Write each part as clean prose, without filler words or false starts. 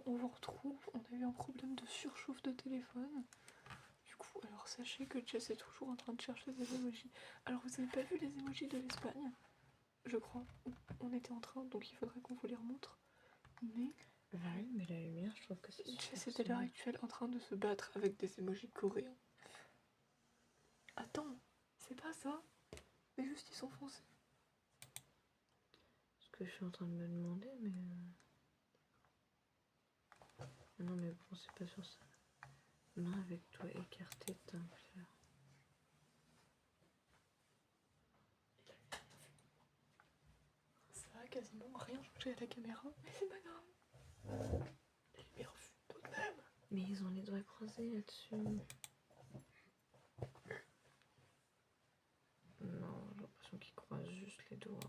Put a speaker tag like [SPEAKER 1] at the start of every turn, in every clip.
[SPEAKER 1] on vous retrouve. On a eu un problème de surchauffe de téléphone. Du coup, alors sachez que Jess est toujours en train de chercher des emojis. Alors vous avez pas vu les emojis de l'Espagne, je crois. On était en train, donc il faudrait qu'on vous les remontre. Mais
[SPEAKER 2] bah oui, mais la lumière, je trouve que c'est super.
[SPEAKER 1] Jess est à l'heure actuelle en train de se battre avec des emojis coréens. Attends, c'est pas ça. Mais juste ils sont foncés.
[SPEAKER 2] Ce que je suis en train de me demander, mais... Non mais bon, c'est pas sur ça. Main avec toi écarté, Timpler.
[SPEAKER 1] Ça a quasiment rien changé à la caméra, mais c'est pas grave. Les lumières fument tout de même.
[SPEAKER 2] Mais ils ont les doigts croisés là-dessus. Non, j'ai l'impression qu'ils croisent juste les doigts.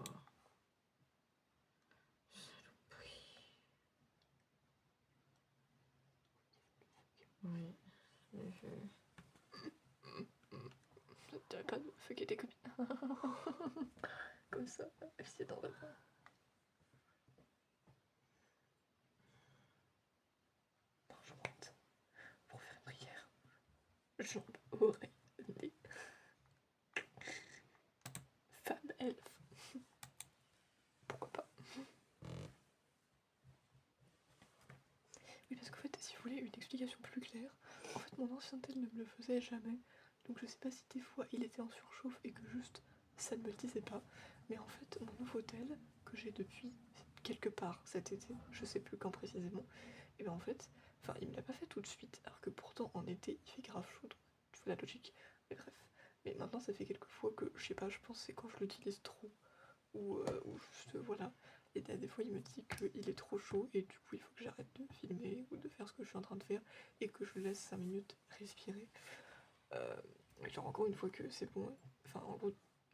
[SPEAKER 2] Saloperie. Oui, je l'ai vu.
[SPEAKER 1] T'avais pas de fucker tes copines. Comme ça, c'est dans la main. Non, je monte pour faire une prière. Jambes, oreilles, nez. Femme, elfe. Pourquoi pas. Oui, parce qu'en fait, si vous voulez une explication plus claire, en fait, mon ancien tel ne me le faisait jamais. Donc je sais pas si des fois il était en surchauffe et que juste ça ne me le disait pas. Mais en fait, mon nouveau tel, que j'ai depuis quelque part cet été, je sais plus quand précisément, et bien en fait, enfin il me l'a pas fait tout de suite, alors que pourtant en été il fait grave chaud, donc tu vois la logique. Mais bref. Mais maintenant ça fait quelques fois que, je sais pas, je pense que c'est quand je l'utilise trop, ou juste voilà. Et des fois il me dit qu'il est trop chaud et du coup il faut que j'arrête de filmer ou de faire ce que je suis en train de faire et que je laisse 5 minutes respirer. Genre encore une fois que c'est bon, enfin en gros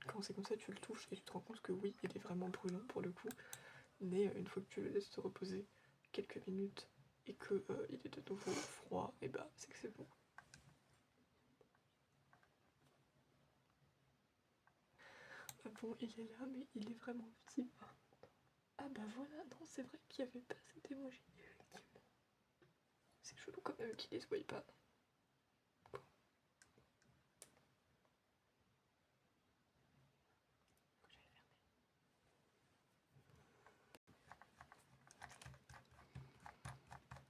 [SPEAKER 1] quand c'est comme ça tu le touches et tu te rends compte que oui il est vraiment brûlant pour le coup, mais une fois que tu le laisses te reposer quelques minutes et que il est de nouveau froid, et bah c'est que c'est bon. Bon il est là mais il est vraiment petit. Ah bah voilà, non c'est vrai qu'il n'y avait pas cet emoji effectivement. C'est chelou quand même qu'il les voie pas.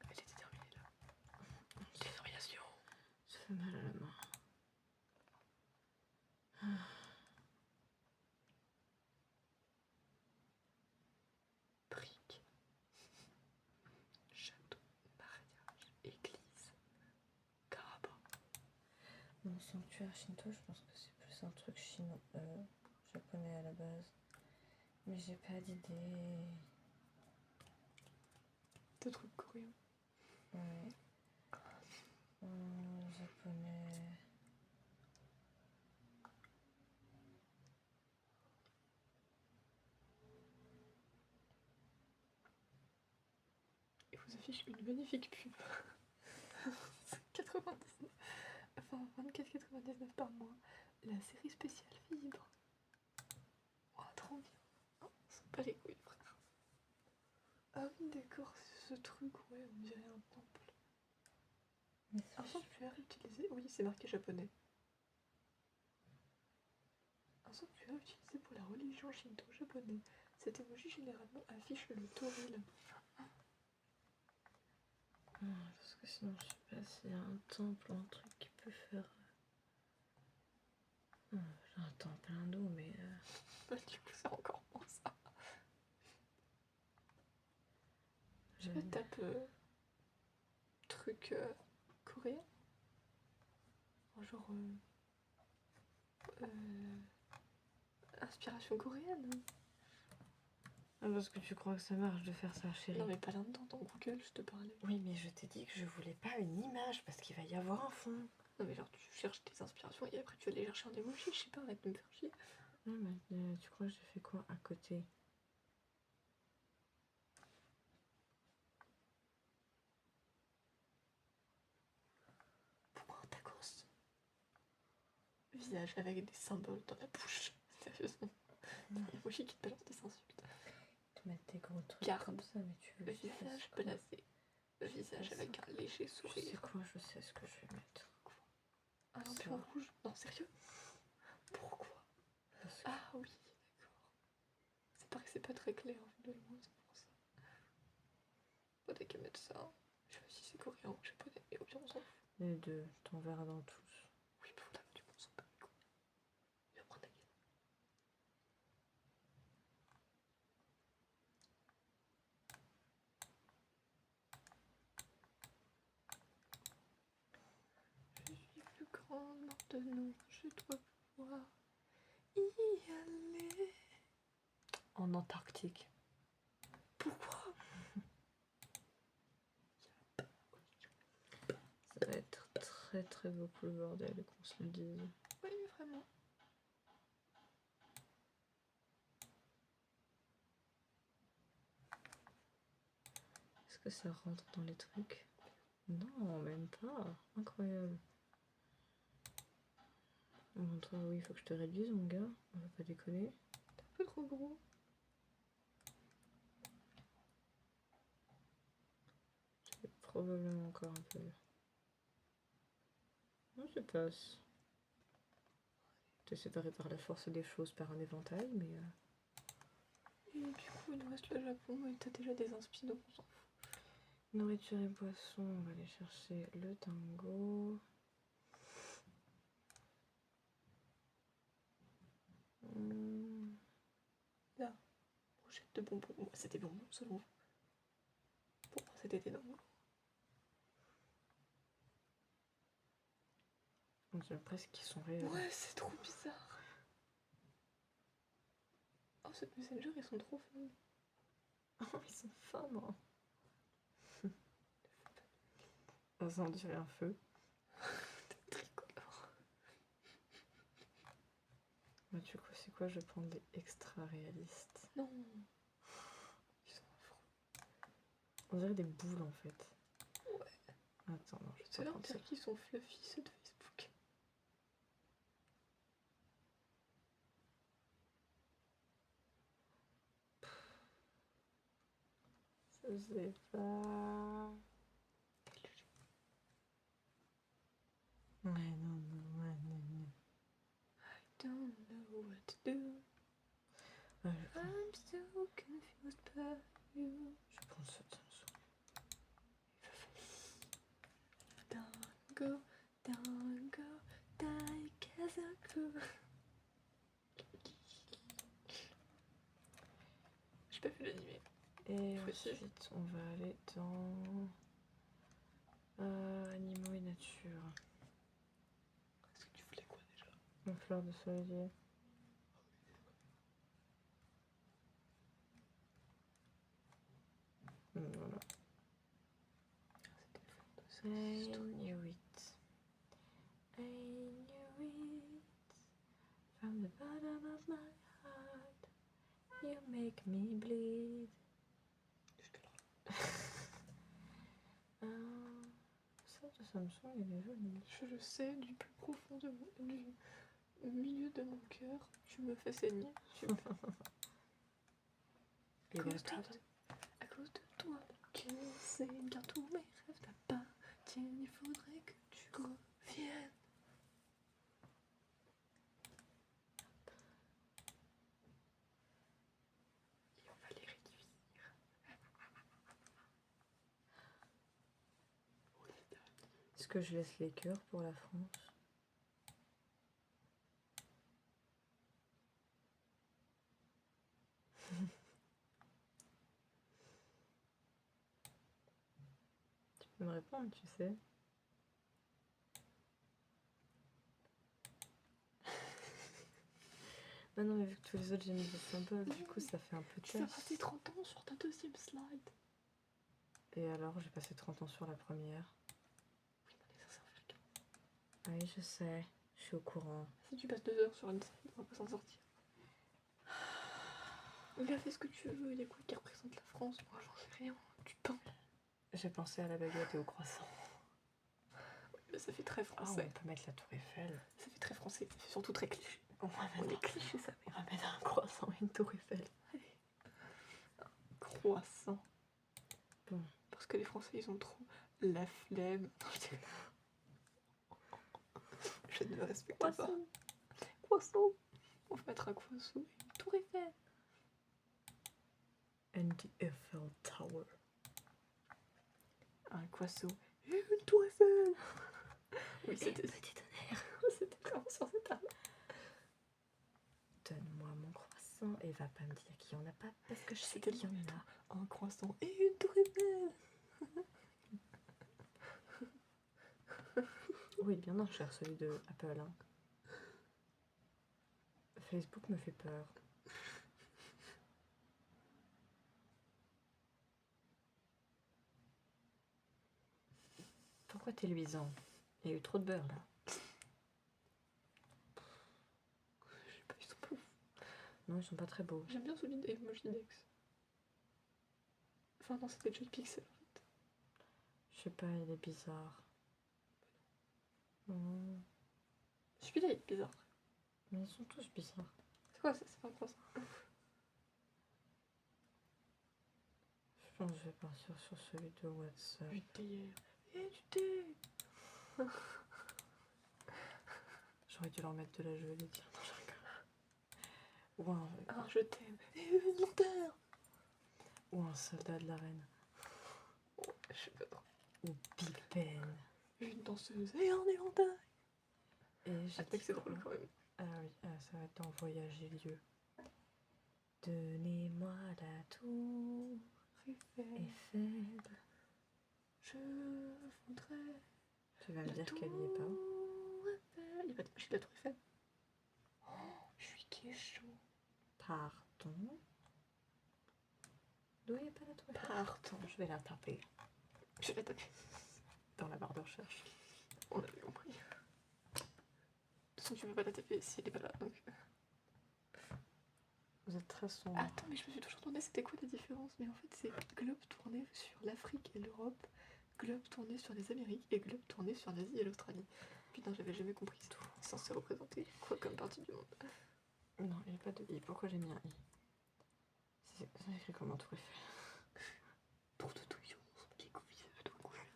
[SPEAKER 1] Elle était terminée là. Désorganisation.
[SPEAKER 2] Ça fait mal à la main.
[SPEAKER 1] Brique. Château. Mariage. Église. Caraba.
[SPEAKER 2] Mon sanctuaire shinto, je pense que c'est plus un truc chinois, japonais à la base. Mais j'ai pas d'idée.
[SPEAKER 1] Deux trucs coréens.
[SPEAKER 2] Ouais. Japonais.
[SPEAKER 1] Et vous affiche une magnifique pub. 99, enfin 24,99 par mois. La série spéciale Fibre. Oh, trop bien. Oh, c'est pas les couilles, frère. Ah oui, d'accord, c'est ce truc, ouais, on dirait un temple. Un sanctuaire utilisé, oui, c'est marqué japonais. Un sanctuaire utilisé pour la religion shinto japonais. Cet emoji généralement affiche le toril.
[SPEAKER 2] Parce que sinon, je sais pas s'il y a un temple ou un truc qui peut faire. J'ai un temple hindou, mais.
[SPEAKER 1] Bah, du coup, c'est encore moins ça. Je
[SPEAKER 2] je-
[SPEAKER 1] tape truc coréen. Genre. Inspiration coréenne.
[SPEAKER 2] Ah, parce que tu crois que ça marche de faire ça, chérie.
[SPEAKER 1] Non, mais pas là-dedans, dans Google, je te parlais.
[SPEAKER 2] Oui, mais je t'ai dit que je voulais pas une image parce qu'il va y avoir un fond.
[SPEAKER 1] Non, mais genre, tu cherches tes inspirations et après tu vas aller chercher un emoji, je sais pas, arrête de me faire chier.
[SPEAKER 2] Non, mais tu crois que j'ai fait quoi à côté?
[SPEAKER 1] Pourquoi un tacos? Visage avec des symboles dans la bouche. Sérieusement. Un emoji qui te balance des insultes.
[SPEAKER 2] Te mettre des gros trucs
[SPEAKER 1] Garde.
[SPEAKER 2] comme ça, mais tu veux
[SPEAKER 1] Le
[SPEAKER 2] que je fasse
[SPEAKER 1] visage
[SPEAKER 2] quoi?
[SPEAKER 1] blasé. Le cliché
[SPEAKER 2] Je sais
[SPEAKER 1] sourire.
[SPEAKER 2] quoi, je sais ce que je vais mettre.
[SPEAKER 1] Un
[SPEAKER 2] Ça.
[SPEAKER 1] lampion rouge. Non, sérieux? Pourquoi?
[SPEAKER 2] Parce que
[SPEAKER 1] Ah oui, d'accord. Ça paraissait pas très clair en fait de loin, c'est pour ça. Pas t'as qu'à mettre ça. Je sais pas si c'est coréen ou japonais, mais au pire on s'en fout.
[SPEAKER 2] les deux, t'en verras dans tous.
[SPEAKER 1] Oui, pour la du monde, on s'en bat les couilles. Il va prendre ta gueule. Je suis plus grande maintenant, je dois pouvoir y aller.
[SPEAKER 2] En Antarctique.
[SPEAKER 1] Pourquoi?
[SPEAKER 2] Ça va être très très beaucoup le bordel, qu'on se le dise.
[SPEAKER 1] Oui, vraiment.
[SPEAKER 2] Est-ce que ça rentre dans les trucs? Non, même pas. Incroyable. Bon, toi, oui, il faut que je te réduise, mon gars. On va pas déconner.
[SPEAKER 1] T'es un peu trop gros.
[SPEAKER 2] C'est probablement encore un peu. Non, ça passe. T'es séparé par la force des choses par un éventail, mais...
[SPEAKER 1] Et du coup, il nous reste le Japon et t'as déjà des inspi, donc on s'en fout.
[SPEAKER 2] Nourriture et boisson, on va aller chercher le tango.
[SPEAKER 1] Là, brochette de bonbons. Moi, c'était bonbons selon vous. Pour moi, c'était des bonbons.
[SPEAKER 2] On dirait presque qu'ils sont réels.
[SPEAKER 1] Ouais, c'est trop bizarre. Oh, ce Messenger, ils sont trop fun.
[SPEAKER 2] Oh, ils sont fins, non? Ah, ça, on dirait un feu.
[SPEAKER 1] Tricolore.
[SPEAKER 2] Bah, du coup, c'est quoi? Je vais prendre des extra réalistes.
[SPEAKER 1] Non. Ils sont affreux.
[SPEAKER 2] On dirait des boules, en fait.
[SPEAKER 1] Ouais.
[SPEAKER 2] Attends, non, je vais pas
[SPEAKER 1] Ceux-là, on
[SPEAKER 2] prendre ça.
[SPEAKER 1] dirait qu'ils sont fluffy, ceux de Facebook.
[SPEAKER 2] Je sais pas. Ouais, non, non, ouais, non.
[SPEAKER 1] Don't know what to do.
[SPEAKER 2] Ouais,
[SPEAKER 1] I'm so confused by you.
[SPEAKER 2] je vais prendre ça, ça me saoule.
[SPEAKER 1] Dango, dango, daikazaku. J'ai pas vu l'animé.
[SPEAKER 2] Et
[SPEAKER 1] Possible.
[SPEAKER 2] ensuite, on va aller dans animaux et nature.
[SPEAKER 1] Est-ce que tu voulais quoi déjà?
[SPEAKER 2] Une fleur de cerisier. Voilà.
[SPEAKER 1] C'était le fond de
[SPEAKER 2] I
[SPEAKER 1] ce
[SPEAKER 2] knew it. I knew it. From the bottom of my heart. You make me bleed. Ça de Samsung, il est joli.
[SPEAKER 1] Je le sais, du plus profond de du milieu de mon cœur, tu me fais saigner. Super.
[SPEAKER 2] Et
[SPEAKER 1] À
[SPEAKER 2] la
[SPEAKER 1] cause de-
[SPEAKER 2] table.
[SPEAKER 1] À cause de toi, mon cœur saigne, car tous mes rêves t'appartiennent. Il faudrait que tu reviennes. Et on va les réduire.
[SPEAKER 2] Est-ce que je laisse les cœurs pour la France? Tu peux me répondre, tu sais. Non, non, mais vu que tous les autres j'ai mis des symboles, du coup ça fait un peu
[SPEAKER 1] Tu vas
[SPEAKER 2] tâche.
[SPEAKER 1] passer 30 ans sur ta deuxième slide.
[SPEAKER 2] Et alors, j'ai passé 30 ans sur la première.
[SPEAKER 1] Oui, mais ça fait 15.
[SPEAKER 2] Oui, je sais, je suis au courant.
[SPEAKER 1] Si tu passes 2 heures sur une slide, on va pas s'en sortir. Gars, fais ce que tu veux, il y a quoi qui représente la France? Moi, j'en sais rien. Du pain.
[SPEAKER 2] J'ai pensé à la baguette et au croissant.
[SPEAKER 1] Oui, bah, ça fait très
[SPEAKER 2] Ah, on
[SPEAKER 1] français.
[SPEAKER 2] peut mettre la tour Eiffel.
[SPEAKER 1] Ça fait très français, ça fait surtout très cliché.
[SPEAKER 2] On va
[SPEAKER 1] On est
[SPEAKER 2] mettre,
[SPEAKER 1] cliché, ça
[SPEAKER 2] on va mettre un croissant et une tour Eiffel.
[SPEAKER 1] croissant.
[SPEAKER 2] Bon.
[SPEAKER 1] Parce que les Français, ils ont trop La flemme. Je ne me respecte pas. Croissant. On va mettre un croissant et une tour Eiffel.
[SPEAKER 2] And the Eiffel Tower.
[SPEAKER 1] Un croissant et une tour Eiffel. Oui, c'était
[SPEAKER 2] Petit tonnerre.
[SPEAKER 1] c'était vraiment sur cette table.
[SPEAKER 2] Donne-moi mon croissant et va pas me dire qu'il y en a pas parce que je sais
[SPEAKER 1] C'était
[SPEAKER 2] qu'il y en a.
[SPEAKER 1] un croissant et une tour Eiffel.
[SPEAKER 2] Oui, bien non, cher, celui de Apple. Hein. Facebook me fait peur. Pourquoi t'es luisant? Il y a eu trop de beurre là.
[SPEAKER 1] Je sais pas, ils sont pas ouf.
[SPEAKER 2] Non, ils sont pas très beaux.
[SPEAKER 1] J'aime bien celui d'Emojidex. Enfin non, c'était Joy Pixel en fait.
[SPEAKER 2] Je sais pas, il est bizarre. Non,
[SPEAKER 1] Celui-là il est bizarre.
[SPEAKER 2] mais ils sont tous bizarres.
[SPEAKER 1] C'est quoi ça? C'est pas un croissant.
[SPEAKER 2] Je pense que je vais partir sur celui de WhatsApp.
[SPEAKER 1] Du thé. Et du thé.
[SPEAKER 2] J'aurais dû leur mettre de la gelée, tiens. Non, je rigole.
[SPEAKER 1] Un je t'aime et une lanterne.
[SPEAKER 2] Ou un soldat de la reine.
[SPEAKER 1] Je sais pas trop.
[SPEAKER 2] Ou Big Ben.
[SPEAKER 1] Une danseuse et un éventail.
[SPEAKER 2] Et j'ai
[SPEAKER 1] Attends que c'est
[SPEAKER 2] dit
[SPEAKER 1] drôle
[SPEAKER 2] quoi?
[SPEAKER 1] quand même.
[SPEAKER 2] Ah oui, ça va être dans Voyage et lieu. Donnez-moi la tour Eiffel.
[SPEAKER 1] Je voudrais.
[SPEAKER 2] Tu vas me dire qu'elle y est pas.
[SPEAKER 1] Il n'y a pas de magie de la tour Eiffel. Oh, je suis qui est chaud.
[SPEAKER 2] Pardon. D'où il n'y a pas la tour Eiffel?
[SPEAKER 1] Pardon.
[SPEAKER 2] Je vais la taper
[SPEAKER 1] Je vais taper.
[SPEAKER 2] dans la barre de recherche.
[SPEAKER 1] On avait compris. De toute façon, tu peux pas la taper si elle est pas là. Donc...
[SPEAKER 2] Vous êtes très sombre.
[SPEAKER 1] Attends, mais je me suis toujours demandé c'était quoi la différence. Mais en fait, c'est globe tourné sur l'Afrique et l'Europe, globe tourné sur les Amériques et globe tourné sur l'Asie et l'Australie. Putain, j'avais jamais compris ça. C'est censé représenter quoi comme partie du monde?
[SPEAKER 2] Non, il n'y a pas de i. Pourquoi j'ai mis un i? C'est écrit comment tour Eiffel?
[SPEAKER 1] Pour de touillon, son petit coup visage doit coucher.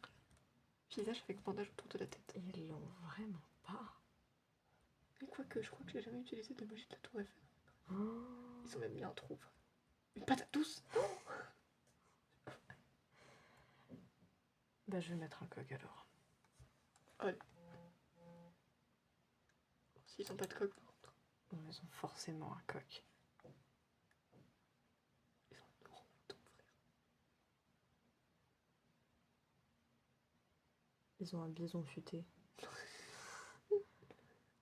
[SPEAKER 1] Visage avec bandage autour de la tête.
[SPEAKER 2] Ils l'ont vraiment pas.
[SPEAKER 1] Et quoique, je crois que j'ai jamais utilisé de magie de la tour Eiffel.
[SPEAKER 2] Oh.
[SPEAKER 1] Ils ont même mis un trou. Enfin, une patate douce.
[SPEAKER 2] Bah je vais mettre un coq alors.
[SPEAKER 1] Allez. S'ils ont pas de coq par contre.
[SPEAKER 2] Bon, ils ont forcément un coq.
[SPEAKER 1] Ils ont un grand mouton, frère.
[SPEAKER 2] Ils ont un bison futé.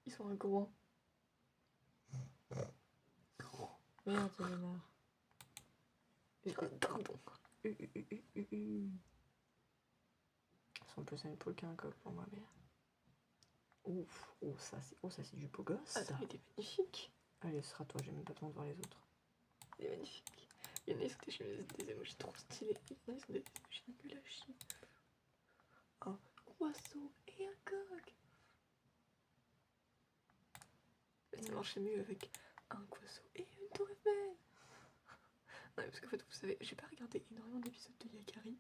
[SPEAKER 1] Ils ont un groin.
[SPEAKER 2] Merde, il est là.
[SPEAKER 1] Pardon.
[SPEAKER 2] Ils sont plus un épaule qu'un coq pour moi, mais. Ouf, ça c'est du beau gosse.
[SPEAKER 1] Attends, il est magnifique.
[SPEAKER 2] Allez, ce sera toi, j'ai même pas le temps de voir les autres.
[SPEAKER 1] Il est magnifique. Il y en a, ils ont des émojis trop stylés. Il y en a, ils ont des émojis nuls à chier. Un oiseau et un coq. Ça marchait mieux avec un oiseau et une tour Eiffel. Non, parce qu'en fait, vous savez, j'ai pas regardé énormément d'épisodes de Yakari.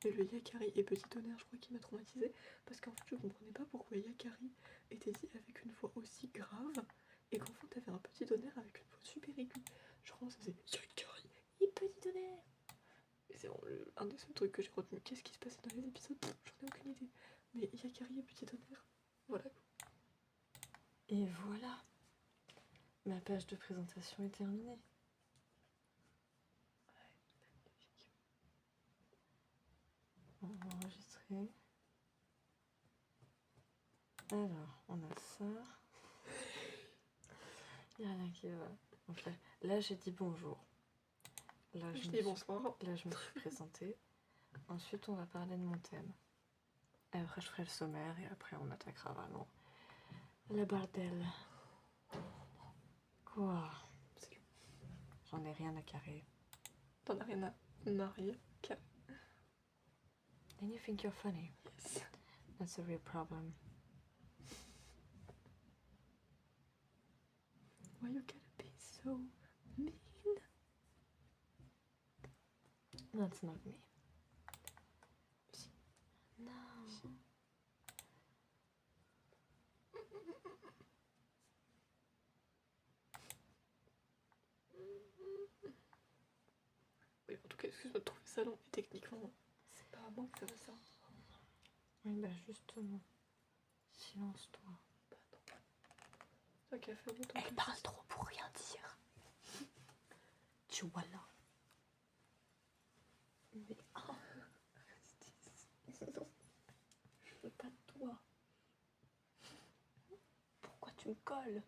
[SPEAKER 1] Mais le Yakari et Petit Tonnerre, je crois qu'il m'a traumatisé. Parce qu'en fait, je comprenais pas pourquoi Yakari était dit avec une voix aussi grave. Et qu'en fait, t'avais un Petit Tonnerre avec une voix super aiguë. Genre, ça faisait Yakari et Petit Tonnerre. Et c'est vraiment un des seuls trucs que j'ai retenu. Qu'est-ce qui se passait dans les épisodes? J'en ai aucune idée. Mais Yakari et Petit Tonnerre, voilà.
[SPEAKER 2] Et voilà. Ma page de présentation est terminée. On va enregistrer. Alors, on a ça. Il n'y a rien qui va. Donc là j'ai dit bonjour. Là,
[SPEAKER 1] Je dis bonsoir.
[SPEAKER 2] Là, je me suis présentée. Ensuite, on va parler de mon thème. Et après, je ferai le sommaire et après, on attaquera vraiment le bordel. Quoi? J'en ai rien à carrer.
[SPEAKER 1] T'en as rien à marier.
[SPEAKER 2] And you think you're funny?
[SPEAKER 1] Yes.
[SPEAKER 2] That's a real problem.
[SPEAKER 1] Why you gotta be so mean?
[SPEAKER 2] That's not me. No.
[SPEAKER 1] excuse-moi de trouver ça long, mais techniquement, c'est pas à moi que ça va ça.
[SPEAKER 2] Oui, bah justement. Silence-toi.
[SPEAKER 1] Bah non. Ça qui a fait longtemps
[SPEAKER 2] Elle
[SPEAKER 1] que
[SPEAKER 2] parle
[SPEAKER 1] je-
[SPEAKER 2] trop pour rien dire. Tu vois là.
[SPEAKER 1] Mais oh, non, je veux pas de toi.
[SPEAKER 2] Pourquoi tu me colles?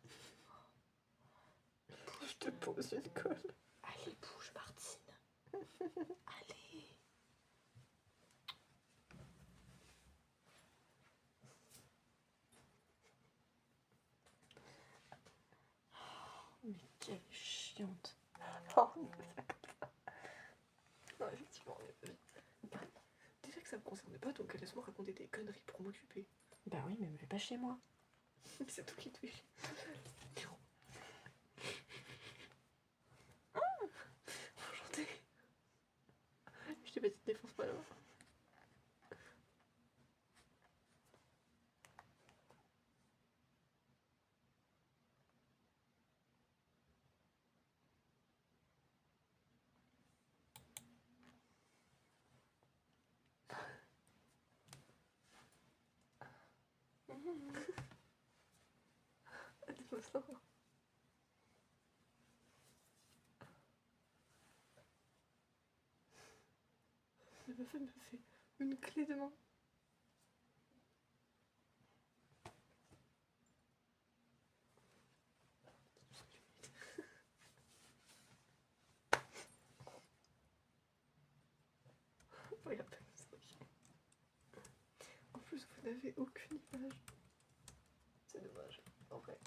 [SPEAKER 1] Je te pose une colle.
[SPEAKER 2] Allez, bouge, Martine. Allez. Mais quelle chiante.
[SPEAKER 1] Oh, non, effectivement. Déjà que ça me concerne pas, donc laisse-moi raconter des conneries pour m'occuper.
[SPEAKER 2] Bah oui, mais me fais pas chez moi.
[SPEAKER 1] C'est tout qui te fait. Enchantée. Je t'ai pas dit de défonce pas là. Dis-moi ça. La meuf, elle me fait une clé de main. Regarde comme ça. En plus, vous n'avez aucune image. C'est dommage, en vrai.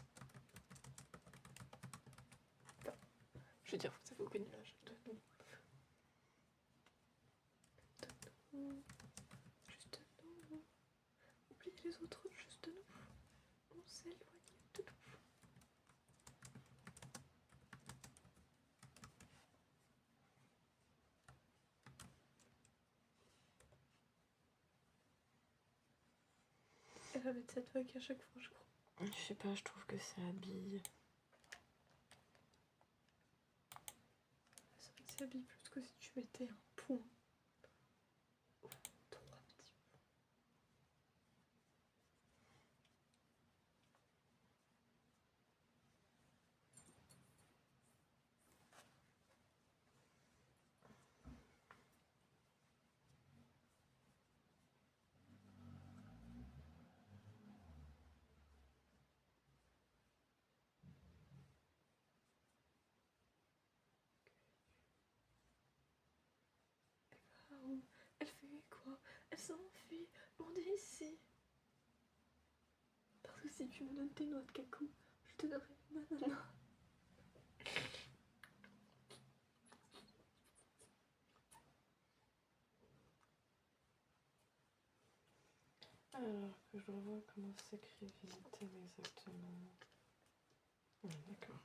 [SPEAKER 1] Enfin, je veux dire, vous n'avez aucune image de nous. De nous. Juste nous. Oubliez les autres, juste nous. On s'éloigne de nous. Elle va mettre cette vague à chaque fois, je crois.
[SPEAKER 2] Je sais pas, je trouve que ça habille.
[SPEAKER 1] C'est vrai que ça habille plus que si tu mettais un point. Oh, 3 petits. Oh, elle fait quoi? Elle s'enfuit, loin d'ici. Parce que si tu me donnes tes noix de cacao, je te donnerai une banane.
[SPEAKER 2] Alors que je revois comment s'écrit Visitem exactement. D'accord.